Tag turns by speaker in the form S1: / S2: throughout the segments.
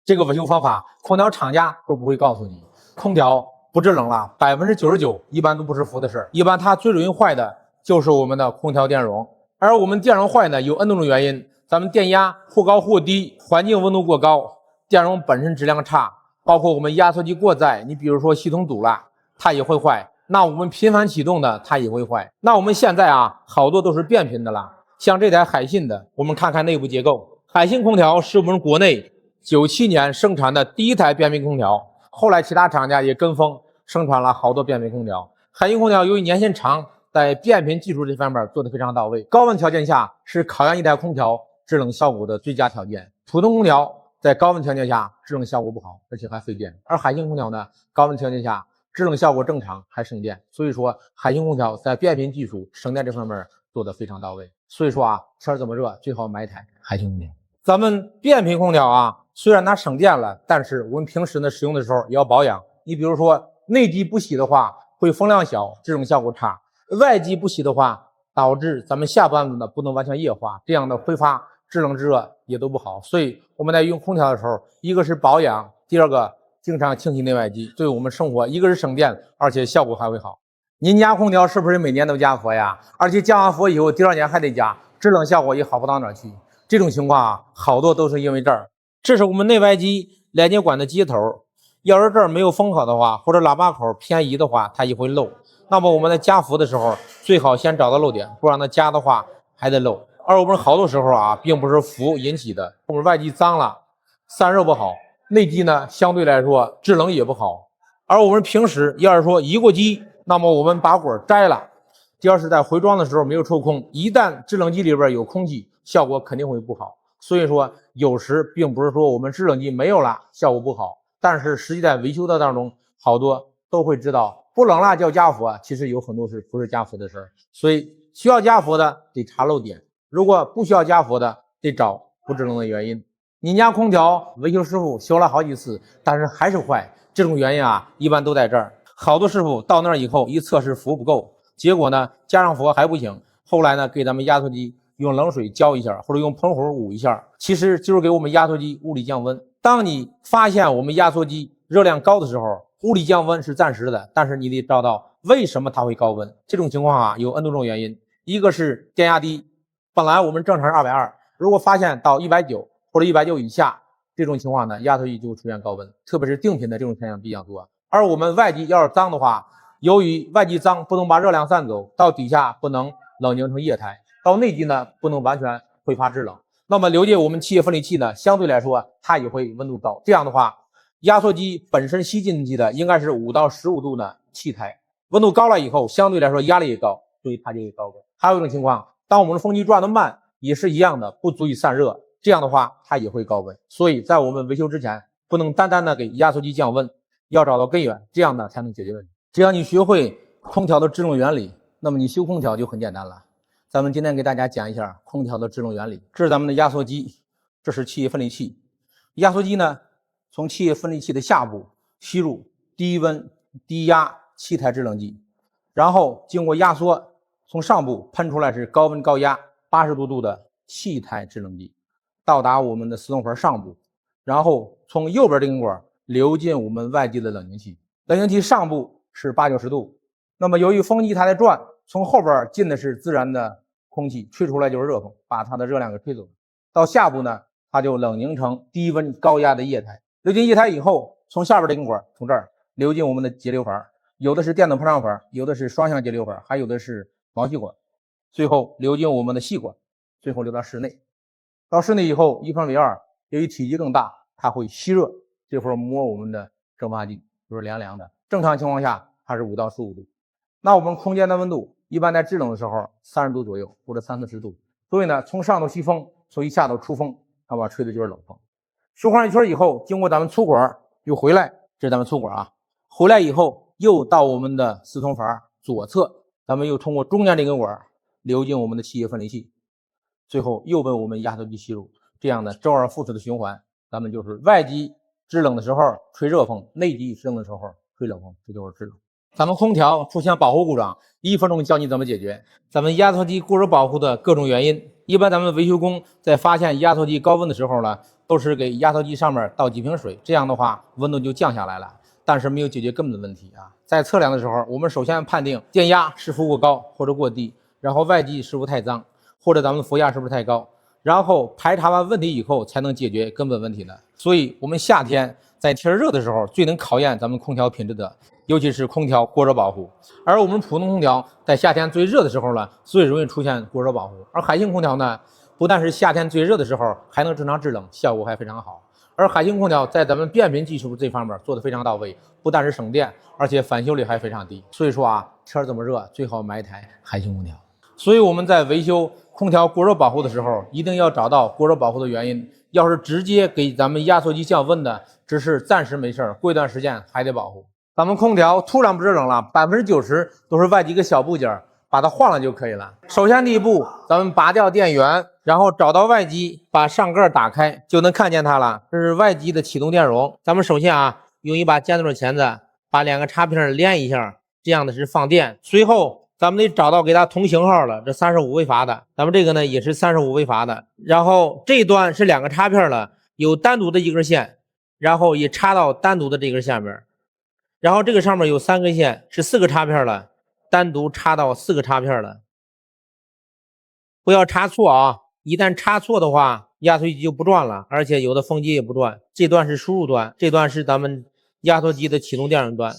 S1: 这个维修方法，空调厂家都不会告诉你。空调不制冷了，99%一般都不是伏的事儿，一般它最容易坏的就是我们的空调电容。而我们电容坏呢，有 N 多种原因，咱们电压或高或低，环境温度过高，电容本身质量差，包括我们压缩机过载，你比如说系统堵了，它也会坏。那我们频繁启动的，它也会坏。那我们现在啊，好多都是变频的了，像这台海信的，我们看看内部结构。海信空调是我们国内97年生产的第一台变频空调，后来其他厂家也跟风生产了好多变频空调。海信空调由于年限长，在变频技术这方面做得非常到位。高温条件下是考验一台空调制冷效果的最佳条件。普通空调在高温条件下制冷效果不好，而且还费电。而海信空调呢，高温条件下制冷效果正常，还省电。所以说，海信空调在变频技术、省电这方面做得非常到位。所以说啊，天这么热，最好买一台海信空调。咱们变频空调啊，虽然它省电了，但是我们平时呢使用的时候也要保养。你比如说内机不洗的话，会风量小，制冷效果差；外机不洗的话，导致咱们下半部呢不能完全液化，这样的挥发制冷制热也都不好。所以我们在用空调的时候，一个是保养，第二个经常清洗内外机，对我们生活一个是省电，而且效果还会好。您家空调是不是每年都加氟呀？而且加完氟以后，第2年还得加，制冷效果也好不到哪去。这种情况啊，好多都是因为这儿。这是我们内外机连接管的接头，要是这儿没有封好的话，或者喇叭口偏移的话，它也会漏。那么我们在加氟的时候，最好先找到漏点，不然它加的话还得漏。而我们好多时候啊，并不是氟引起的，我们外机脏了，散热不好，内机呢相对来说制冷也不好。而我们平时要是说移过机，那么我们把管摘了，第二是在回装的时候没有抽空，一旦制冷机里边有空气，效果肯定会不好。所以说有时并不是说我们制冷机没有了效果不好，但是实际在维修的当中，好多都会知道不冷了叫加氟，其实有很多是不是加氟的事儿。所以需要加氟的得查漏点，如果不需要加氟的得找不制冷的原因。你家空调维修师傅修了好几次，但是还是坏，这种原因啊一般都在这儿。好多师傅到那儿以后一测试氟不够，结果呢加上氟还不行，后来呢给咱们压缩机用冷水浇一下，或者用喷壶捂一下，其实就是给我们压缩机物理降温。当你发现我们压缩机热量高的时候，物理降温是暂时的，但是你得找到为什么它会高温。这种情况啊有 N 多种原因，一个是电压低，本来我们正常是220，如果发现到190或者190以下，这种情况呢压缩机就会出现高温，特别是定频的这种现象比较多。而我们外机要是脏的话，由于外机脏不能把热量散走，到底下不能冷凝成液态，到内机呢不能完全挥发制冷，那么留进我们气液分离器呢，相对来说它也会温度高。这样的话，压缩机本身吸进去的应该是5到15度的气态，温度高了以后，相对来说压力也高，所以它就会高温。还有一种情况，当我们的风机转得慢，也是一样的，不足以散热，这样的话它也会高温。所以在我们维修之前，不能单单的给压缩机降温，要找到根源，这样呢才能解决问题。只要你学会空调的制冷原理，那么你修空调就很简单了。咱们今天给大家讲一下空调的制冷原理。这是咱们的压缩机，这是气液分离器。压缩机呢，从气液分离器的下部吸入低温低压气态制冷剂，然后经过压缩，从上部喷出来是高温高压80多度的气态制冷剂，到达我们的四通环上部，然后从右边这根管流进我们外机的冷凝器。冷凝器上部是80、90度，那么由于风机它在转，从后边进的是自然的空气，吹出来就是热风，把它的热量给吹走。到下部呢，它就冷凝成低温高压的液态。流进液态以后，从下边这根管从这儿流进我们的节流阀，有的是电动膨胀阀，有的是双向节流阀，还有的是毛细管，最后流进我们的细管，最后流到室内。到室内以后，1分为2，由于体积更大，它会吸热，这会儿摸我们的蒸发机就是凉凉的。正常情况下它是5到15度。那我们空间的温度一般在制冷的时候30度左右，或者30、40度。所以呢，从上头吸风，从下头出风，它把吹的就是冷风。循环一圈以后，经过咱们粗管又回来，这是咱们粗管啊。回来以后又到我们的四通阀左侧，咱们又通过中间这根管流进我们的气液分离器，最后又被我们压缩机吸入。这样的周而复始的循环，咱们就是外机制冷的时候吹热风，内机制冷的时候吹冷风，这就是制冷。咱们空调出现保护故障，1分钟教你怎么解决。咱们压缩机过热保护的各种原因，一般咱们维修工在发现压缩机高温的时候呢，都是给压缩机上面倒几瓶水，这样的话温度就降下来了，但是没有解决根本的问题啊。在测量的时候，我们首先判定电压是否过高或者过低，然后外机是否太脏，或者咱们负压是不是太高，然后排查完问题以后才能解决根本问题的。所以我们夏天在天热的时候最能考验咱们空调品质的，尤其是空调过热保护。而我们普通空调在夏天最热的时候呢，最容易出现过热保护。而海信空调呢，不但是夏天最热的时候还能正常制冷，效果还非常好。而海信空调在咱们变频技术这方面做得非常到位，不但是省电，而且返修率还非常低。所以说啊，天这么热，最好买一台海信空调。所以我们在维修空调过热保护的时候，一定要找到过热保护的原因。要是直接给咱们压缩机降温的，只是暂时没事，过一段时间还得保护。咱们空调突然不制冷了，90%都是外机一个小部件，把它换了就可以了。首先第一步，咱们拔掉电源，然后找到外机，把上盖打开，就能看见它了。这是外机的启动电容。咱们首先啊，用一把尖钝的钳子把2个插片连一下，这样的是放电。随后咱们得找到给它同型号了，这35微阀的，咱们这个呢也是35微阀的。然后这一端是2个插片了，有单独的一根线，然后也插到单独的这根下面。然后这个上面有3根线，是4个插片了，单独插到4个插片了。不要插错啊！一旦插错的话，压缩机就不转了，而且有的风机也不转。这段是输入端，这段是咱们压缩机的启动电容端。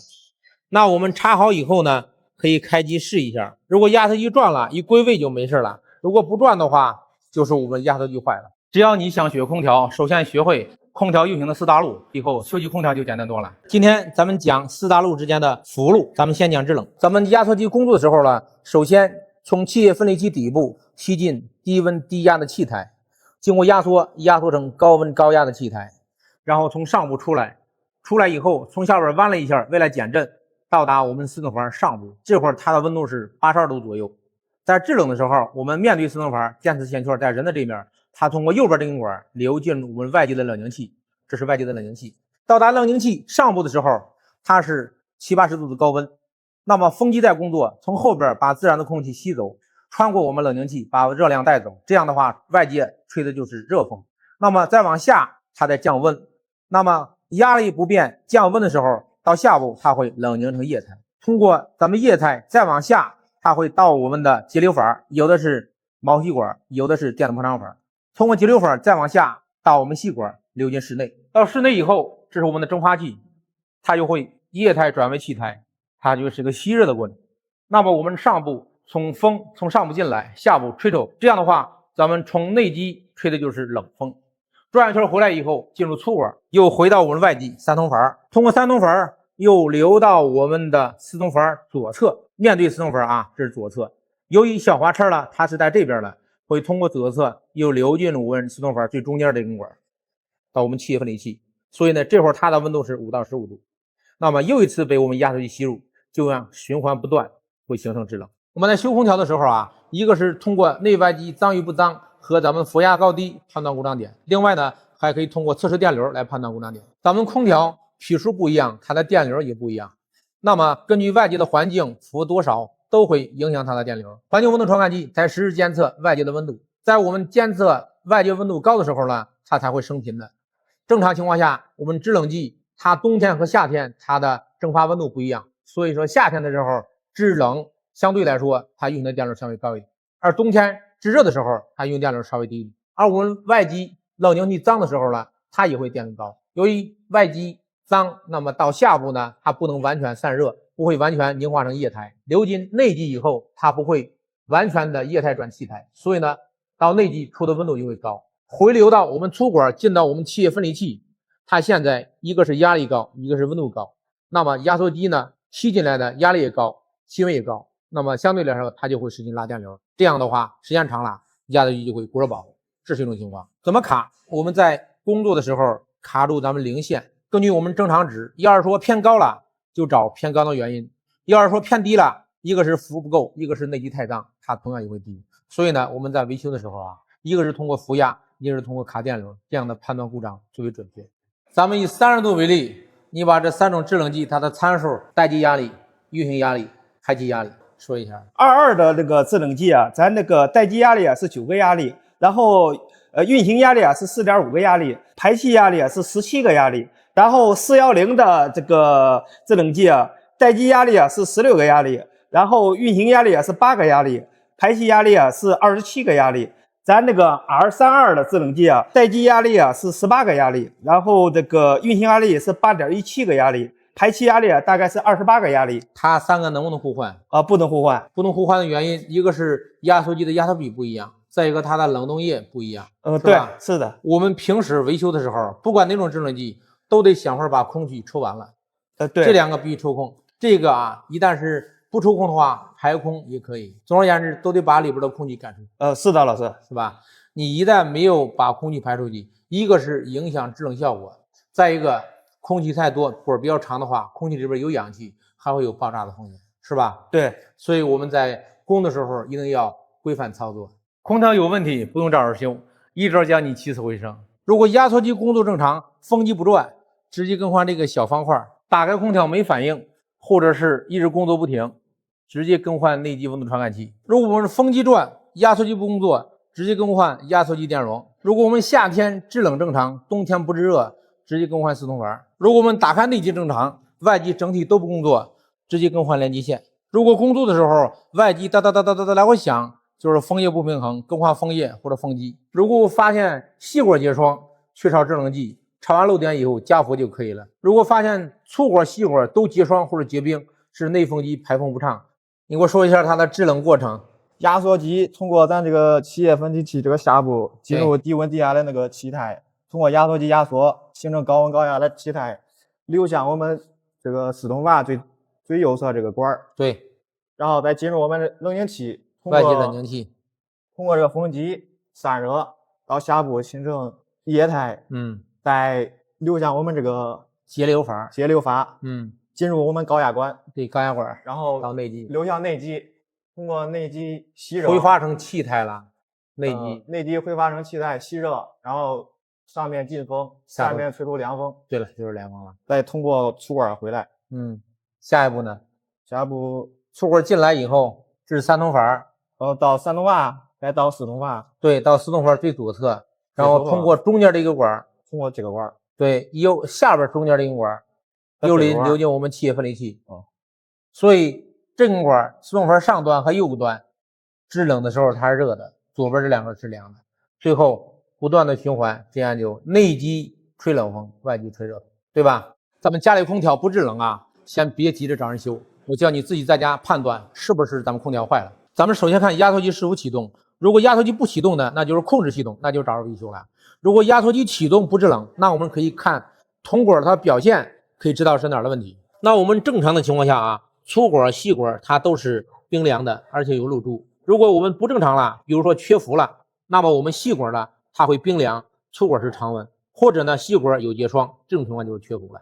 S1: 那我们插好以后呢，可以开机试一下。如果压缩机转了，一归位就没事了。如果不转的话，就是我们压缩机坏了。只要你想学空调，首先学会空调运行的4大路，以后修机空调就简单多了。今天咱们讲4大路之间的辅路，咱们先讲制冷。咱们压缩机工作的时候呢，首先从气液分离器底部吸进低温低压的气态，经过压缩，压缩成高温高压的气态，然后从上部出来以后，从下边弯了一下，为了减震，到达我们四通阀上部，这会儿它的温度是82度左右。在制冷的时候，我们面对四通阀，电磁线圈在人的这面，它通过右边这根管流进我们外界的冷凝器，这是外界的冷凝器。到达冷凝器上部的时候，它是70、80度的高温，那么风机在工作，从后边把自然的空气吸走，穿过我们冷凝器，把热量带走。这样的话，外界吹的就是热风。那么再往下，它在降温。那么压力不变，降温的时候，到下部它会冷凝成液态。通过咱们液态再往下，它会到我们的节流阀，有的是毛细管，有的是电子膨胀阀。通过节流阀再往下到我们细管，流进室内。到室内以后，这是我们的蒸发器，它就会液态转为气态，它就是个吸热的过程。那么我们上部风从上部进来，下部吹走，这样的话，咱们从内机吹的就是冷风。转一圈回来以后，进入粗管，又回到我们外机3通阀，通过3通阀又流到我们的4通阀左侧，面对4通阀啊，这是左侧。由于小滑车了，它是在这边的，会通过左侧又流进我们4通阀最中间这根管，到我们气液分离器。所以呢，这会儿它的温度是5到15度。那么又一次被我们压缩机吸入，就让循环不断，会形成制冷。我们在修空调的时候啊，一个是通过内外机脏与不脏和咱们负压高低判断故障点，另外呢，还可以通过测试电流来判断故障点。咱们空调匹数不一样，它的电流也不一样。那么根据外界的环境负多少，都会影响它的电流。环境温度传感器在实时监测外界的温度，在我们监测外界温度高的时候呢，它才会升频的。正常情况下，我们制冷剂它冬天和夏天它的蒸发温度不一样，所以说夏天的时候制冷相对来说它用的电流稍微高一点，而冬天制热的时候它用电流稍微低一点。而我们外机冷凝器脏的时候呢，它也会电流高。由于外机脏，那么到下部呢，它不能完全散热，不会完全凝化成液态，流进内机以后，它不会完全的液态转气态，所以呢，到内机出的温度就会高，回流到我们粗管进到我们气液分离器，它现在一个是压力高，一个是温度高，那么压缩机呢吸进来的压力也高，气温也高，那么相对来说它就会使劲拉电流，这样的话时间长了，压缩机就会过热保护，这是一种情况。怎么卡？我们在工作的时候卡住咱们零线，根据我们正常值，要是说偏高了，就找偏高的原因；要是说偏低了，一个是服务不够，一个是内机太脏，它同样也会低。所以呢，我们在维修的时候啊，一个是通过负压，一个是通过卡电流，这样的判断故障最为准确。咱们以30度为例，你把这3种制冷剂它的参数、待机压力运行压力、排气压力说一下。
S2: 22的这个制冷剂啊，咱那个待机压力啊是9个压力，然后运行压力啊是4.5个压力，排气压力啊是17个压力，然后410的这个制冷剂啊，待机压力啊是16个压力，然后运行压力啊是8个压力，排气压力啊是27个压力。咱那个 R32的制冷剂啊，待机压力啊是18个压力，然后这个运行压力是8.17个压力，排气压力啊大概是28个压力。
S1: 它3个能不能互换？
S2: 不能互换。
S1: 不能互换的原因，一个是压缩机的压缩比不一样，再一个它的冷冻液不一样。
S2: 对，是的。
S1: 我们平时维修的时候，不管哪种制冷剂，都得想法把空气抽完了。
S2: 对，
S1: 这2个必须抽空。这个啊，一旦是不抽空的话，排空也可以。总而言之，都得把里边的空气赶出去。
S2: 是的，老师，
S1: 是吧？你一旦没有把空气排出去，一个是影响制冷效果，再一个空气太多或者比较长的话，空气里边有氧气，还会有爆炸的风险，是吧？
S2: 对，
S1: 所以我们在工的时候一定要规范操作。空调有问题不用找人修，一招教你起死回生。如果压缩机工作正常，风机不转，直接更换这个小方块，打开空调没反应，或者是一直工作不停，直接更换内机温度传感器。如果我们风机转，压缩机不工作，直接更换压缩机电容。如果我们夏天制冷正常，冬天不制热，直接更换四通阀。如果我们打开内机正常，外机整体都不工作，直接更换连接线。如果工作的时候外机哒哒哒哒哒哒来回响，就是风液不平衡，更换风液或者风机。如果发现细管结霜，缺少制冷剂，插完漏点以后加氟就可以了。如果发现粗管细管都结霜或者结冰，是内风机排风不畅。你给我说一下它的制冷过程。
S2: 压缩机通过咱这个气液分离器这个下部进入低温低压的那个气态，通过压缩机压缩形成高温高压的气态，流向我们这个四通阀最右侧这个管儿。
S1: 对，
S2: 然后再进入我们的冷凝器，
S1: 外接冷凝器，
S2: 通过这个风机散热到下部形成液态，再流向我们这个
S1: 节流阀，
S2: 进入我们高压管，
S1: 对，高压管，
S2: 然后
S1: 到内机，
S2: 流向内机。通过内机吸热，
S1: 挥发成气态了。
S2: 内机挥发成气态，吸热，然后上面进风，下面吹出凉风。
S1: 对了，就是凉风了。
S2: 再通过粗管回来。
S1: 下一步呢？
S2: 下一步
S1: 粗管进来以后，这是3通阀，
S2: 到3通阀，再到4通阀。
S1: 对，到4通阀最左侧，然后通过中间这个管，
S2: 通过这个管，
S1: 对，下边中间这根管，又流进我们气液分离器。所以这根管4通阀上端和右端制冷的时候它是热的，左边这2个是凉的，最后不断的循环，这样就内机吹冷风，外机吹热风，对吧？咱们家里空调不制冷啊，先别急着找人修，我叫你自己在家判断是不是咱们空调坏了。咱们首先看压缩机是否启动，如果压缩机不启动的，那就是控制系统，那就找人维修了。如果压缩机启动不制冷，那我们可以看铜管它表现，可以知道是哪儿的问题。那我们正常的情况下啊，粗管细管它都是冰凉的，而且有漏珠。如果我们不正常了，比如说缺氟了，那么我们细管呢它会冰凉，粗管是常温，或者呢细管有结霜，这种情况就是缺氟了。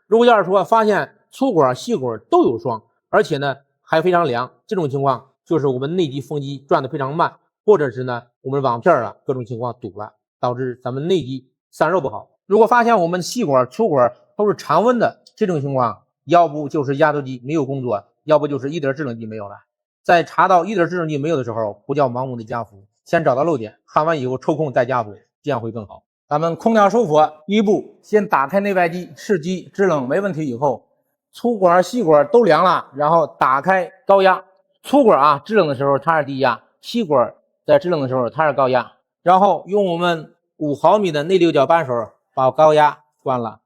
S1: 如果要是说发现粗管细管都有霜，而且呢还非常凉，这种情况就是我们内机风机转得非常慢，或者是呢我们网片啊各种情况堵了，导致咱们内机散热不好。如果发现我们细管粗管都是常温的，这种情况要不就是压缩机没有工作，要不就是一点制冷剂没有了。在查到一点制冷剂没有的时候，不叫盲目的加氟，先找到漏点，焊完以后抽空再加氟，这样会更好。咱们空调收佛，第一步先打开内外机试机，制冷没问题以后，粗管细管都凉了，然后打开高压。粗管啊制冷的时候它是低压，细管在制冷的时候它是高压，然后用我们5毫米的内六角扳手把高压关了，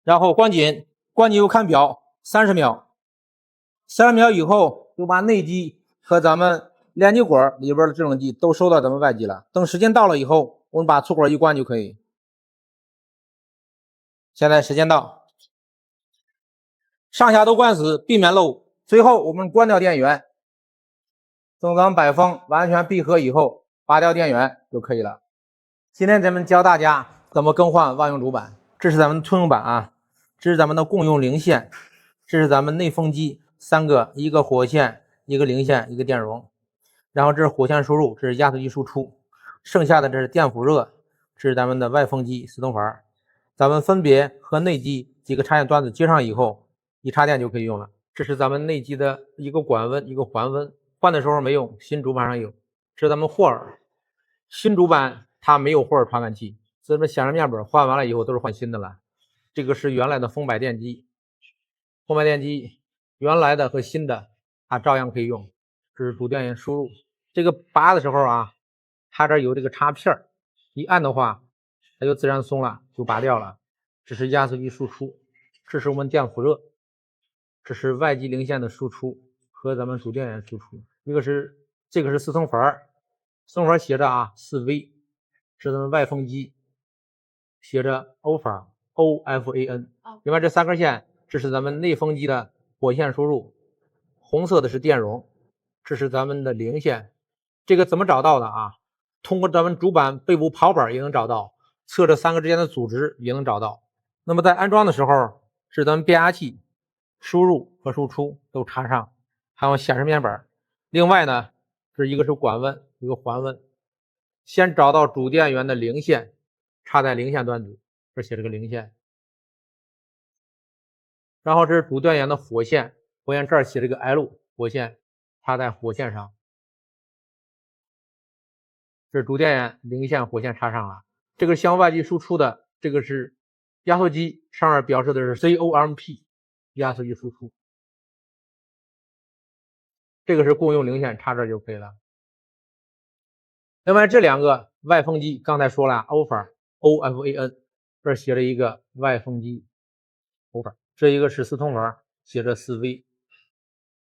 S1: 然后关紧又看表30秒，30秒以后就把内机和咱们连接管里边的制冷剂都收到咱们外机了。等时间到了以后，我们把粗管一关就可以。现在时间到，上下都关死，避免漏。最后我们关掉电源，等咱们摆风完全闭合以后，拔掉电源就可以了。今天咱们教大家怎么更换万用主板，这是咱们通用板啊，这是咱们的共用零线，这是咱们内风机3个，一个火线，一个零线，一个电容，然后这是火线输入，这是压缩机输出，剩下的这是电辅热，这是咱们的外风机4通阀。咱们分别和内机几个插线端子接上以后，一插电就可以用了。这是咱们内机的一个管温，一个环温，换的时候没用，新主板上有。这是咱们霍尔，新主板它没有霍尔传感器，咱们显示面板换完了以后都是换新的了。这个是原来的风摆电机，风摆电机原来的和新的它照样可以用。这是主电源输入，这个拔的时候啊，它这有这个插片，一按的话它就自然松了，就拔掉了。这是压缩机输出，这是我们电辅热，这是外机零线的输出和咱们主电源输出。这个是四通阀，四通阀写着啊4V，是咱们外风机，写着欧阀 OFAN。另外这三根线，这是咱们内风机的火线输入，红色的是电容，这是咱们的零线。这个怎么找到的啊？通过咱们主板背部跑板也能找到，测这三个之间的阻值也能找到。那么在安装的时候，是咱们变压器输入和输出都插上，还有显示面板。另外呢，这一个是管温，一个环温。先找到主电源的零线，插在零线端子，这写这个零线。然后这是主电源的火线，火线这儿写这个 L 火线，插在火线上。这是主电源零线火线插上了。这个向外机输出的，这个是压缩机，上面表示的是 COMP 压缩机输出。这个是共用零线，插这就可以了。另外这两个外风机，刚才说了欧阀 OFAN， 这写了一个外风机欧阀，这一个是四通阀，写着4V。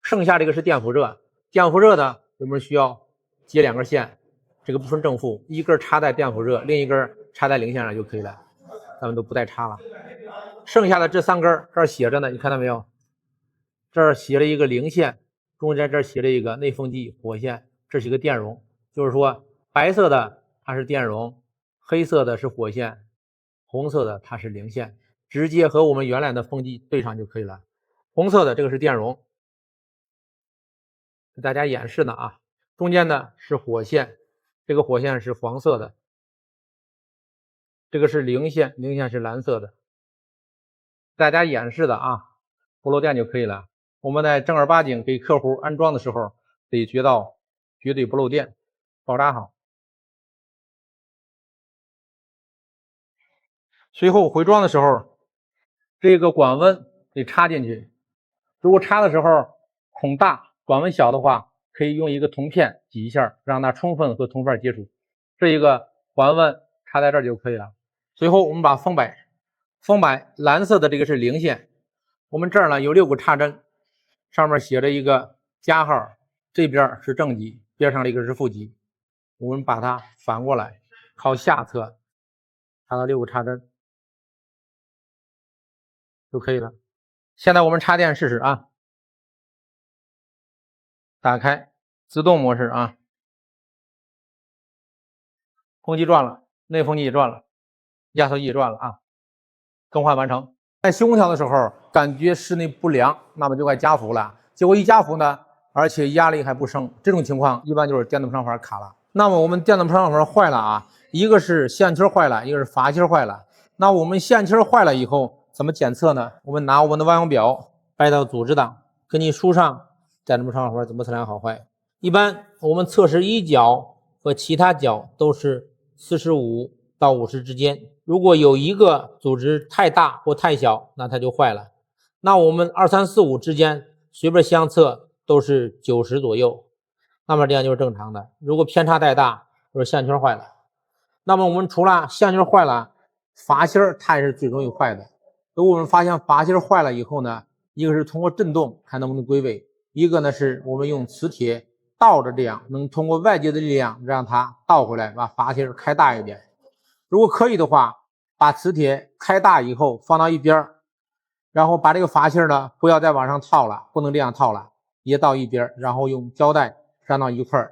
S1: 剩下这个是电辅热，电辅热呢，我们需要接两根线，这个不分正负，一根插在电辅热，另一根插在零线上就可以了，咱们都不带插了。剩下的这三根这儿写着呢，你看到没有？这儿写了一个零线，中间这儿写了一个内风机火线，这是一个电容，就是说白色的它是电容，黑色的是火线，红色的它是零线，直接和我们原来的风机对上就可以了。红色的这个是电容，给大家演示呢啊，中间呢是火线，这个火线是黄色的，这个是零线，零线是蓝色的，大家演示的啊，不漏电就可以了。我们在正儿八经给客户安装的时候，得绝对不漏电，包扎好。随后回装的时候，这个管温得插进去。如果插的时候孔大、管温小的话，可以用一个铜片挤一下，让它充分和铜片接触。这一个环温插在这儿就可以了。随后我们把风摆蓝色的这个是零线，我们这儿呢有6个插针，上面写着一个加号，这边是正极，边上的一个是负极。我们把它反过来，靠下侧插到6个插针就可以了。现在我们插电试试啊，打开自动模式啊，风机转了，内风机也转了，压缩机也转了啊，更换完成。在修空调的时候，感觉室内不凉，那么就该加氟了。结果一加氟呢，而且压力还不升，这种情况一般就是电动上阀卡了。那么我们电动上阀坏了啊，一个是线圈坏了，一个是阀芯坏了。那我们线圈坏了以后怎么检测呢？我们拿我们的万用表掰到组织档，给你书上电动上阀怎么测量好坏。一般我们测试一角和其他角都是45到50之间，如果有一个组织太大或太小，那它就坏了。那我们2、3、4、5之间随便相测都是90左右，那么这样就是正常的。如果偏差太大，就是线圈坏了。那么我们除了线圈坏了，阀芯它也是最容易坏的。如果我们发现阀芯坏了以后呢，一个是通过振动看能不能归位，一个呢是我们用磁铁倒着，这样能通过外界的力量让它倒回来，把阀芯开大一点。如果可以的话，把磁铁开大以后放到一边，然后把这个阀芯呢不要再往上套了，不能这样套了，也到一边，然后用胶带粘到一块，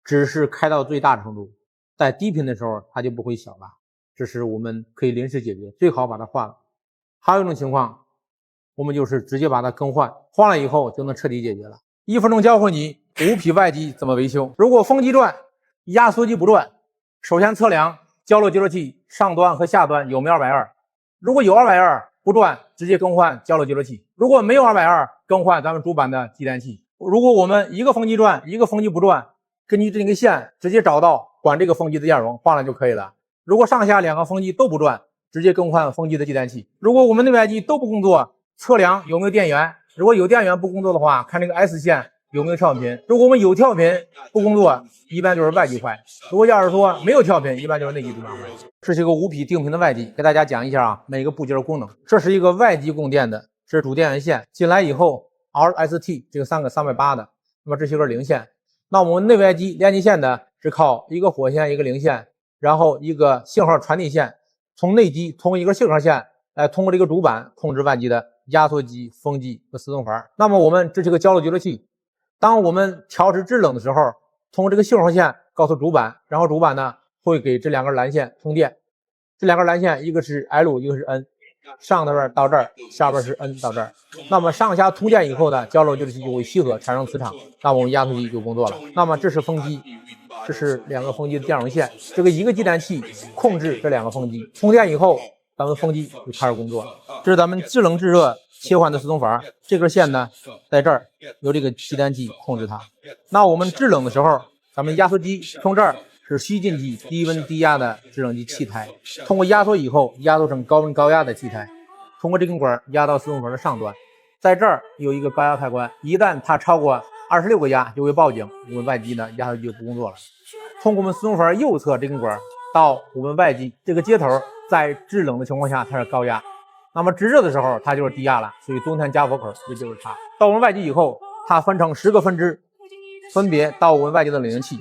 S1: 只是开到最大程度，在低频的时候它就不会小了。这是我们可以临时解决，最好把它换了。还有一种情况，我们就是直接把它更换，换了以后就能彻底解决了。1分钟教会你5匹外机怎么维修。如果风机转，压缩机不转，首先测量交流接收器上端和下端有没有220，如果有220，不转，直接更换交流接路器。如果没有220，更换咱们主板的继电器。如果我们一个风机转，一个风机不转，根据这个线直接找到管这个风机的电容，换了就可以了。如果上下2个风机都不转，直接更换风机的继电器。如果我们内外机都不工作，测量有没有电源，如果有电源不工作的话，看这个 S 线有没有跳频。如果我们有跳频不工作，一般就是外机坏。如果要是说没有跳频，一般就是内机主板坏。这是一个5匹定频的外机，给大家讲一下啊，每个部件的功能。这是一个外机供电的，这是主电源线进来以后 ，RST 这个3个380的，那么这些根零线。那我们内外机连接线的是靠一个火线一个零线，然后一个信号传递线，从内机通过一根信号线来通过这个主板控制外机的压缩机、风机和自动阀。那么我们这是个交流接路器，当我们调制制冷的时候，通过这个信号线告诉主板，然后主板呢会给这2根蓝线通电。这2根蓝线一个是 L， 一个是 N， 上边到这儿，下边是 N 到这儿。那么上下通电以后呢，交流接路器就会吸合产生磁场，那我们压缩机就工作了。那么这是风机，这是2个风机的电容线，这个一个继电器控制这2个风机，通电以后，咱们风机就开始工作。这是咱们制冷制热切换的自动阀，这根线呢在这儿，由这个继电器控制它。那我们制冷的时候，咱们压缩机从这儿是吸进机低温低压的制冷机气台，通过压缩以后压缩成高温高压的气台，通过这根管压到自动阀的上端，在这儿有一个高压开关，一旦它超过26个压就会报警，我们外机呢压缩机就不工作了。通过我们自动阀右侧这根管到我们外机这个接头，在制冷的情况下它是高压，那么制热的时候它就是低压了，所以冬天加火口也就是它。到我们外机以后，它分成10个分支，分别到我们外机的冷凝器。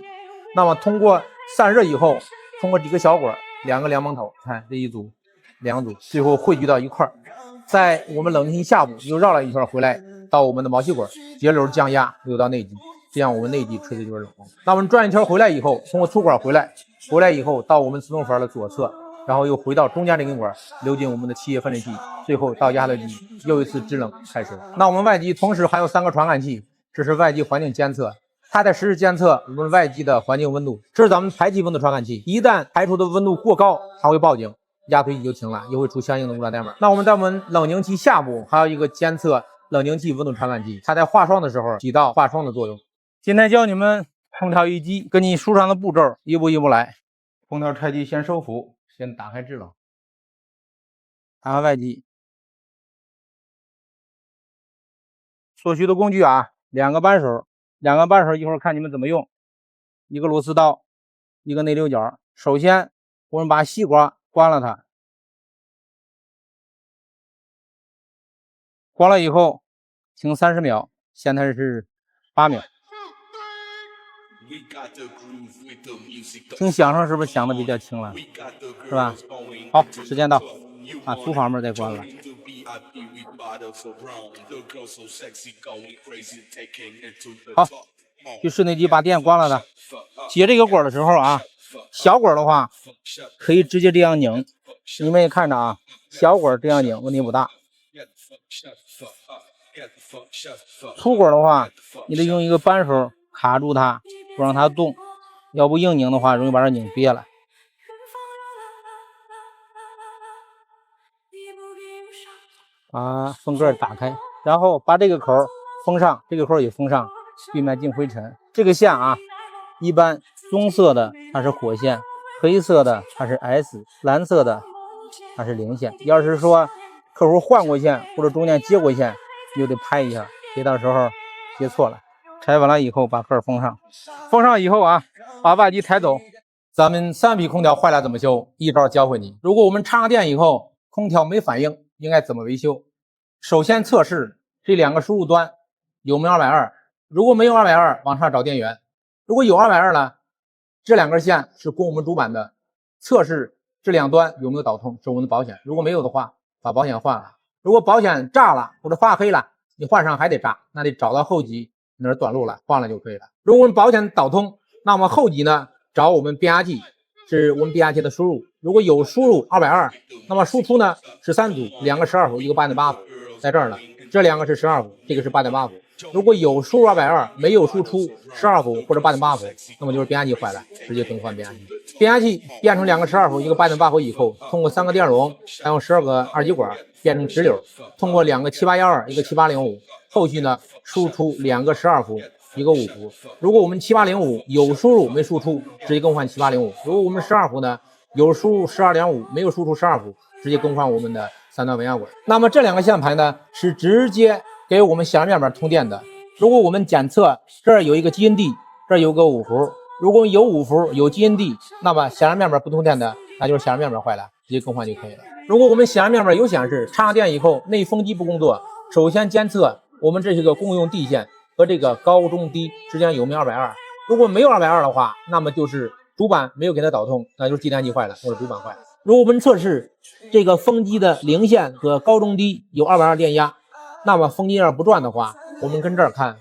S1: 那么通过散热以后，通过几个小管，2个凉蒙头，看这一组2组，最后汇聚到一块儿，在我们冷凝器下部又绕了一圈回来，到我们的毛细管节流降压流到内机，这样我们内机吹的就是冷风。那我们转一圈回来以后，通过粗管回来以后到我们自动阀的左侧，然后又回到中间这根管流进我们的气液分离器，最后到压缩机，又一次制冷开始。那我们外机同时还有3个传感器，这是外机环境监测，它在实时监测我们外机的环境温度。这是咱们排气温度传感器，一旦排出的温度过高，它会报警，压缩机就停了，又会出相应的污染代码。那我们在我们冷凝器下部还有一个监测冷凝器温度传感器，它在化霜的时候起到化霜的作用。今天教你们空调一机，跟你书上的步骤一步一步来。空调拆机先收伏，先打开制冷，打开外机，所需的工具啊，2个扳手，一会儿看你们怎么用，一个螺丝刀，一个内六角。首先我们把细管关了它，关了以后停30秒，现在是8秒。听响声是不是响的比较轻了，是吧？好，时间到，把粗阀门再关了。好，去室内机把电关了的。接这个管的时候啊，小管的话可以直接这样拧，你们也看着啊，小管这样拧问题不大。粗管的话，你得用一个扳手卡住它，不让它动，要不硬拧的话容易把它拧瘪了。把风盖打开，然后把这个口封上，这个口也封上，避免进灰尘。这个线啊，一般棕色的它是火线，黑色的它是 S， 蓝色的它是零线。要是说客户换过线或者中间接过线，你就得拍一下，别到时候接错了。拆完了以后把盖封上，封上以后啊，把外机抬走。咱们3匹空调坏了怎么修，一招教会你。如果我们插上电以后空调没反应，应该怎么维修？首先测试这2个输入端有没有220，如果没有220，往上找电源；如果有220了，这2根线是供我们主板的，测试这2端有没有导通，是我们的保险。如果没有的话，把保险换了。如果保险炸了或者发黑了，你换上还得炸，那得找到后级哪儿短路了，换了就可以了。如果我们保险导通，那么后级呢找我们变压器，是我们变压器的输入。如果有输入220，那么输出呢是3组，2个12伏，一个8.8伏，在这儿呢，这2个是12伏，这个是8.8伏。如果有输入220，没有输出12伏或者8.8伏，那么就是变压器坏了，直接更换变压器。变压器变成2个12伏，一个8.8伏以后，通过3个电容，还有12个二极管变成直流，通过2个7812，一个7805，后续呢输出2个12伏，一个5伏。如果我们7805有输入没输出，直接更换7805。如果我们12伏呢有输入12.5，没有输出12伏，直接更换我们的3段稳压管。那么这2个线排呢是直接给我们显示面板通电的。如果我们检测这儿有一个基因地，这儿有个5伏，如果有5伏有基因地，那么显示面板不通电的，那就是显示面板坏了，直接更换就可以了。如果我们显示面板有显示插上电以后内风机不工作，首先监测我们这是个共用地线和这个高中低之间有没有220，如果没有220的话，那么就是主板没有给它导通，那就是继电机坏了或者主板坏了。如果我们测试这个风机的零线和高中低有220电压，那么风机要不转的话，我们跟这儿看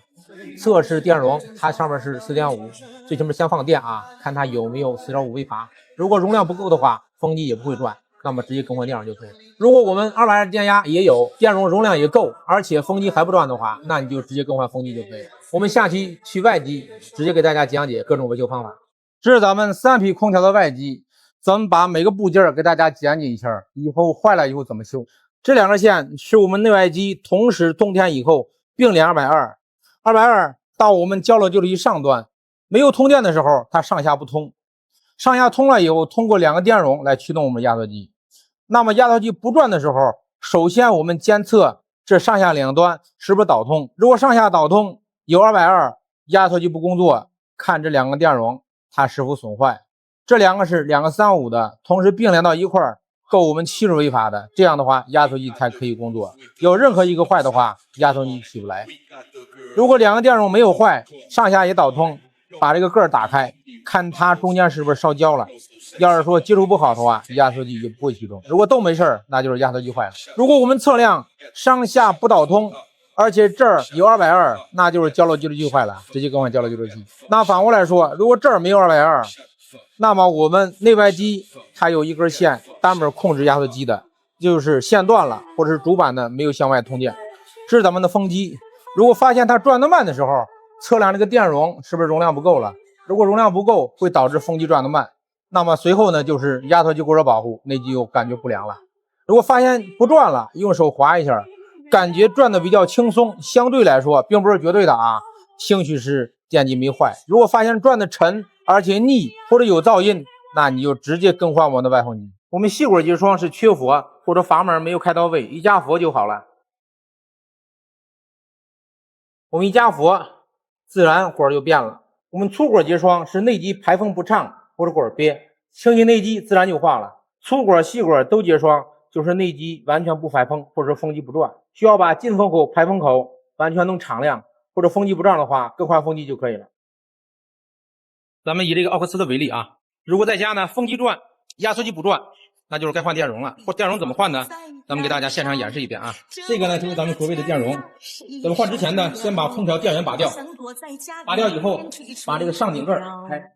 S1: 测试电容，它上面是 4.5， 最起码先放电啊，看它有没有 4.5 微阀。如果容量不够的话，风机也不会转，那么直接更换电容就可以了。如果我们220电压也有，电容容量也够，而且风机还不转的话，那你就直接更换风机就可以了。我们下期去外机，直接给大家讲解各种维修方法。这是咱们3匹空调的外机，咱们把每个部件给大家讲解一下，以后坏了以后怎么修。这2个线是我们内外机同时通电以后并联220到我们交流就是一上端，没有通电的时候它上下不通，上下通了以后通过2个电容来驱动我们压缩机。那么压缩机不转的时候，首先我们监测这上下两端是不是导通，如果上下导通有220，压缩机不工作，看这2个电容它是否损坏。这2个是2个35的，同时并联到一块儿，够我们70微阀的，这样的话压缩机才可以工作。有任何一个坏的话，压缩机起不来。如果2个电容没有坏，上下也导通，把这个盖打开，看它中间是不是烧焦了。要是说接触不好的话，压缩机就不会启动。如果都没事，那就是压缩机坏了。如果我们测量上下不导通，而且这儿有220，那就是交流计录器坏了，直接更换交流计录器。那反过来说，如果这儿没有220，那么我们内外机它有一根线单门控制压缩机的，就是线断了或者是主板呢没有向外通电。这是咱们的风机，如果发现它转得慢的时候，测量这个电容是不是容量不够了。如果容量不够，会导致风机转得慢，那么随后呢就是压缩机过热保护，内机又感觉不良了。如果发现不转了，用手划一下，感觉转的比较轻松，相对来说并不是绝对的啊，兴许是电机没坏。如果发现转的沉而且腻或者有噪音，那你就直接更换我们的外风机。我们细管机窗是缺佛或者阀门没有开到位，一加佛就好了。我们一加佛，自然管就变了。我们粗管结霜是内机排风不畅或者管憋，清洗内机自然就化了。粗管细管都结霜，就是内机完全不排风或者风机不转，需要把进风口排风口完全能敞亮，或者风机不转的话更换风机就可以了。咱们以这个奥克斯的为例啊，如果在家呢风机转压缩机不转，那就是该换电容了。或电容怎么换呢？咱们给大家现场演示一遍啊。这个呢就是咱们国内的电容，咱们换之前呢先把空调电源拔掉，拔掉以后把这个上顶盖开，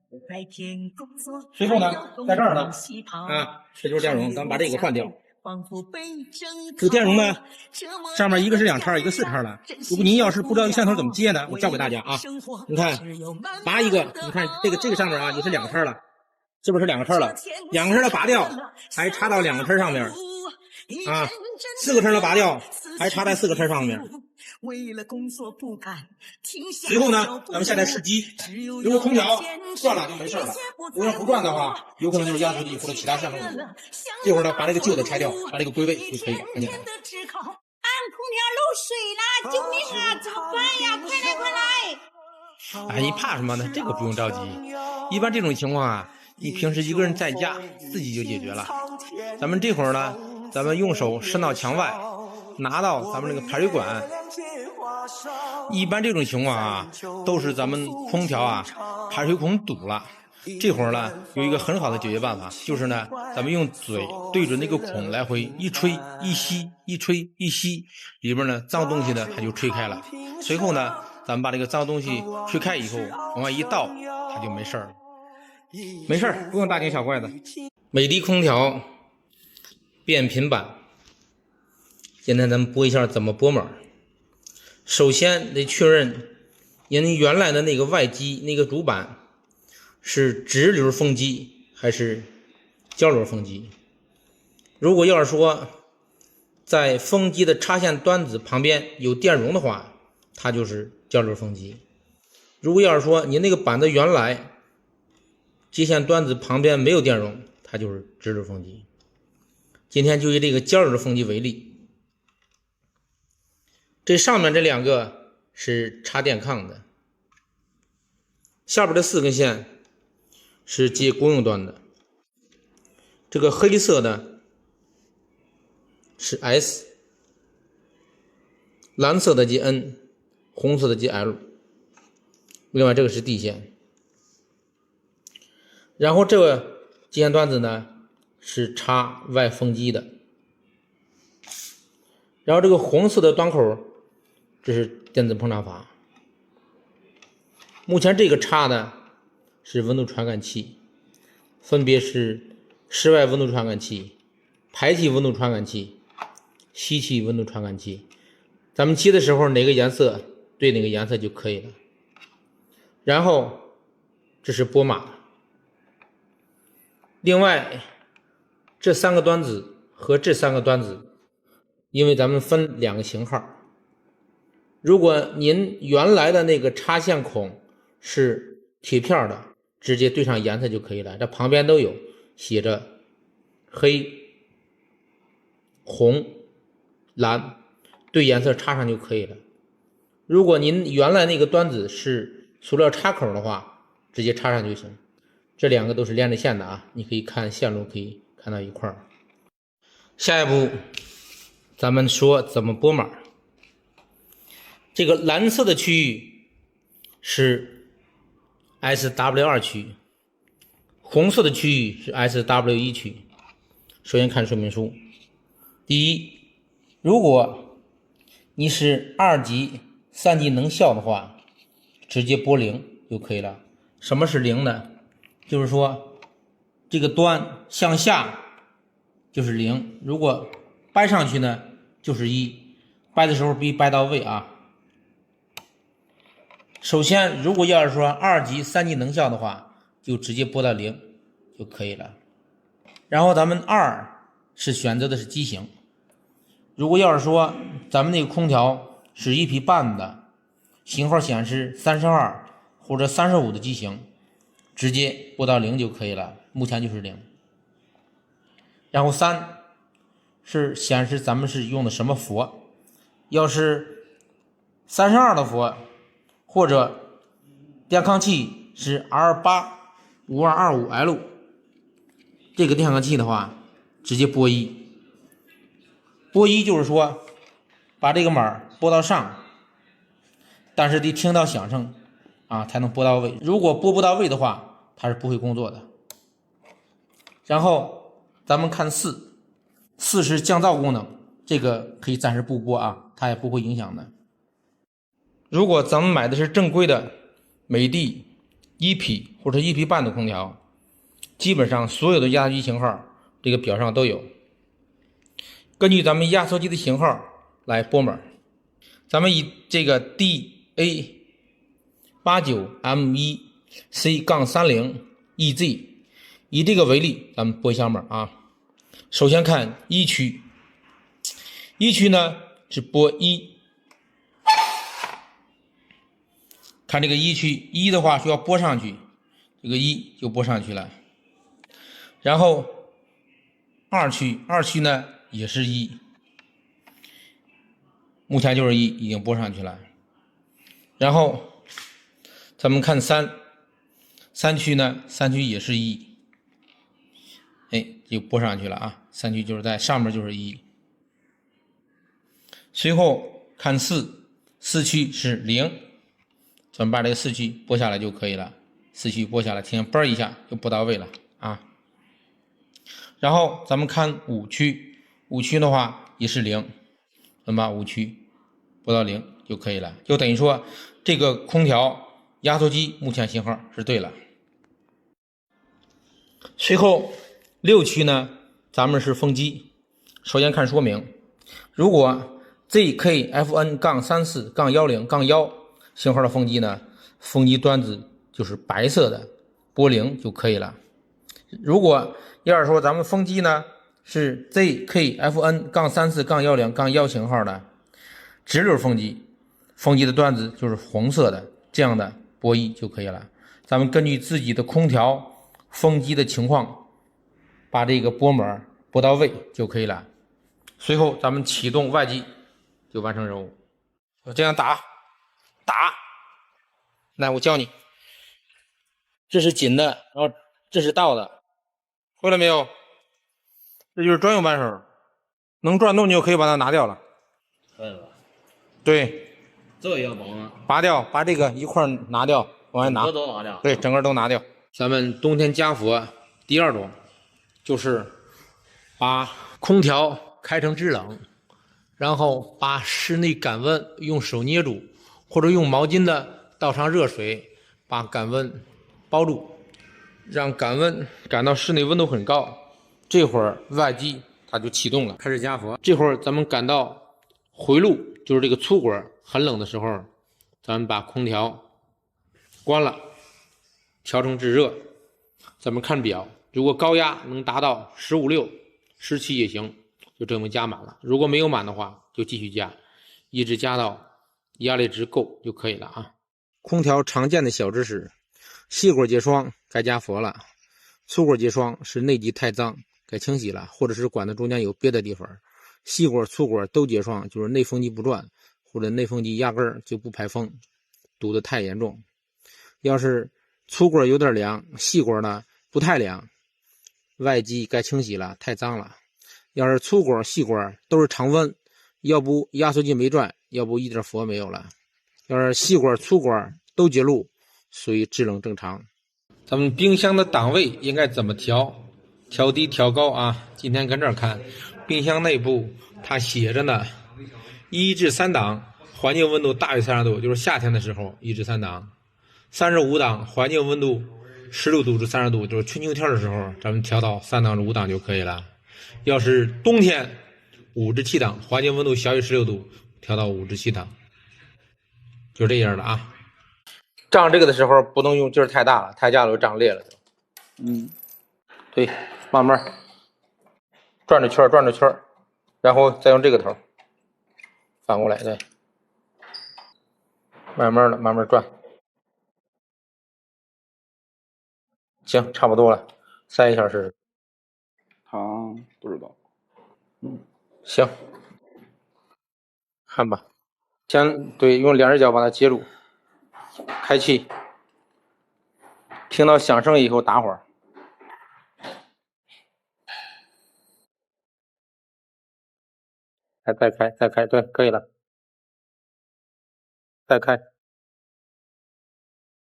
S1: 随后呢在这儿呢这就是电容，咱们把这个换掉。这个电容呢上面一个是2叉一个4叉的，如果您要是不知道这线头怎么接呢，我教给大家啊。你看拔一个，你看这个上面啊也是2叉了，是不是2个叉了？2个叉的拔掉还插到2个叉上面啊，4个叉的拔掉还插在4个叉上面。随后呢咱们下来试机，如果空调转了就没事了，如果不转的话有可能就是压缩机或者其他线路。这会儿呢把这个旧的拆掉，把这个归位就可以了，很简单。
S3: 俺空调漏水了，救命啊，怎么办呀？快来快来！
S1: 哎，你怕什么呢？这个不用着急，一般这种情况啊你平时一个人在家自己就解决了。咱们这会儿呢咱们用手伸到墙外，拿到咱们这个排水管，一般这种情况啊都是咱们空调啊排水孔堵了。这会儿呢有一个很好的解决办法，就是呢咱们用嘴对准那个孔来回一吹一吸，一吹一吸，里边呢脏东西呢它就吹开了。随后呢咱们把这个脏东西吹开以后往外一倒，它就没事了。没事，不用大惊小怪的。美的空调变频版，现在咱们播一下怎么拨码。首先得确认您原来的那个外机那个主板是直流风机还是交流风机。如果要是说在风机的插线端子旁边有电容的话，它就是交流风机。如果要是说你那个板子原来接线端子旁边没有电容，它就是直流风机。今天就以这个交流风机为例，这上面这两个是插电抗的，下边的4根线是接公用端的。这个黑色的是 S， 蓝色的接 N， 红色的接 L， 另外这个是 D 线。然后这个接线端子呢是插外风机的，然后这个红色的端口这是电子膨胀阀。目前这个插的是温度传感器，分别是室外温度传感器、排气温度传感器、吸气温度传感器。咱们接的时候哪个颜色对哪个颜色就可以了。然后这是拨码的。另外这3个端子和这3个端子，因为咱们分2个型号，如果您原来的那个插线孔是铁片的，直接对上颜色就可以了。这旁边都有写着黑、红、蓝，对颜色插上就可以了。如果您原来那个端子是塑料插口的话，直接插上就行。这2个都是连着线的啊，你可以看线路可以看到一块儿。下一步咱们说怎么拨码。这个蓝色的区域是 SW2 区，红色的区域是 SW1 区。首先看说明书。第一，如果你是2级、3级能效的话，直接拨0就可以了。什么是0呢？就是说这个端向下就是0，如果掰上去呢就是1，掰的时候必须掰到位啊。首先如果要是说2级、3级能效的话，就直接拨到0就可以了。然后咱们2是选择的是机型，如果要是说咱们那个空调是1匹半的，型号显示32或者35的机型，直接拨到0就可以了，目前就是0。然后3是显示咱们是用的什么佛，要是32的佛或者电抗器是 R85225L 这个电抗器的话，直接拨1。拨1就是说把这个码拨到上，但是得听到响声啊才能拨到位，如果拨不到位的话它是不会工作的。然后咱们看4是降噪功能，这个可以暂时不拨啊，它也不会影响的。如果咱们买的是正规的美的1匹或者1匹半的空调，基本上所有的压缩机型号这个表上都有，根据咱们压缩机的型号来拨码。咱们以这个 DA89M1C-30EZ 以这个为例，咱们拨一下码啊。首先看1区，1区呢是拨1，看这个1区，1的话需要拨上去，这个1就拨上去了。然后2区呢也是1，目前就是1，已经拨上去了。然后咱们看3区呢，3区也是1，就拨上去了啊，3区就是在上面就是1。随后看4区是0，咱们把这个4区拨下来就可以了，4区拨下来，听嘣一下就拨到位了啊。然后咱们看5区的话也是0，咱们把5区拨到0就可以了，就等于说这个空调压缩机目前型号是对了。随后6区呢，咱们是风机。首先看说明，如果 ZKFN-34-10-1型号的风机呢，风机端子就是白色的，拨0就可以了。如果要是说咱们风机呢是 ZKFN-34-10-1型号的直流风机，风机的端子就是红色的，这样的波翼就可以了。咱们根据自己的空调、风机的情况，把这个波膜拨到位就可以了。随后咱们启动外机就完成任务。就这样打，来我教你，这是紧的，然后这是倒的，会了没有？这就是专用扳手，能转动你就可以把它拿掉了。
S4: 可以了，
S1: 对，
S4: 这也要拔吗？
S1: 拔掉，把这个一块拿掉，往外拿。
S4: 这都拿掉。
S1: 对，整个都拿掉。咱们冬天加氟第二种就是把空调开成制冷，然后把室内感温用手捏住，或者用毛巾倒上热水，把感温包住，让感温感到室内温度很高。这会儿外机它就启动了，开始加氟。这会儿咱们感到回路，就是这个粗管很冷的时候，咱们把空调关了，调成制热。咱们看表，如果高压能达到15.6、17也行，就证明加满了。如果没有满的话，就继续加，一直加到压力值够就可以了啊。空调常见的小知识：细管结霜该加氟了，粗管结霜是内机太脏该清洗了，或者是管子中间有别的地方。细管、粗管都结霜，就是内风机不转，或者内风机压根儿就不排风，堵得太严重。要是粗管有点凉，细管呢不太凉，外机该清洗了，太脏了。要是粗管、细管都是常温，要不压缩机没转，要不一点氟没有了。要是细管、粗管都结露，属于制冷正常。咱们冰箱的档位应该怎么调？调低调高啊！今天跟这儿看，冰箱内部它写着呢，1至3档，环境温度大于30度，就是夏天的时候1至3档；35档，环境温度16度至30度，就是春秋天的时候，咱们调到3档至5档就可以了。要是冬天5至7档，环境温度小于16度，调到5至7档，就这样的啊。胀这个的时候不能用劲儿太大了，太大了就胀裂了就。对，慢慢转着圈转着圈，然后再用这个头反过来，对，慢慢的慢慢转。行，差不多了，3小时。
S5: 他不知道。
S1: 行，看吧。先对，用2只脚把它接住，开气，听到响声以后打会儿。再开，对，可以了。再开，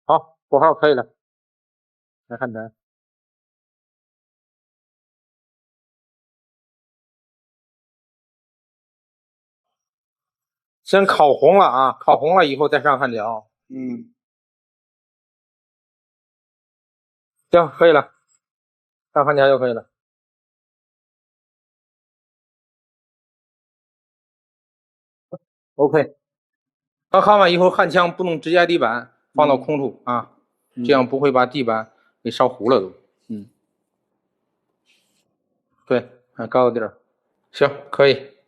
S1: 好，拨号可以了。来看台。先烤红了啊，烤红了以后再上焊条。行，可以了，上焊条就可以了。OK， 刚焊完以后，焊枪不能直接地板，放到空处啊，这样不会把地板给烧糊了都。对，按高个地儿，行，可以。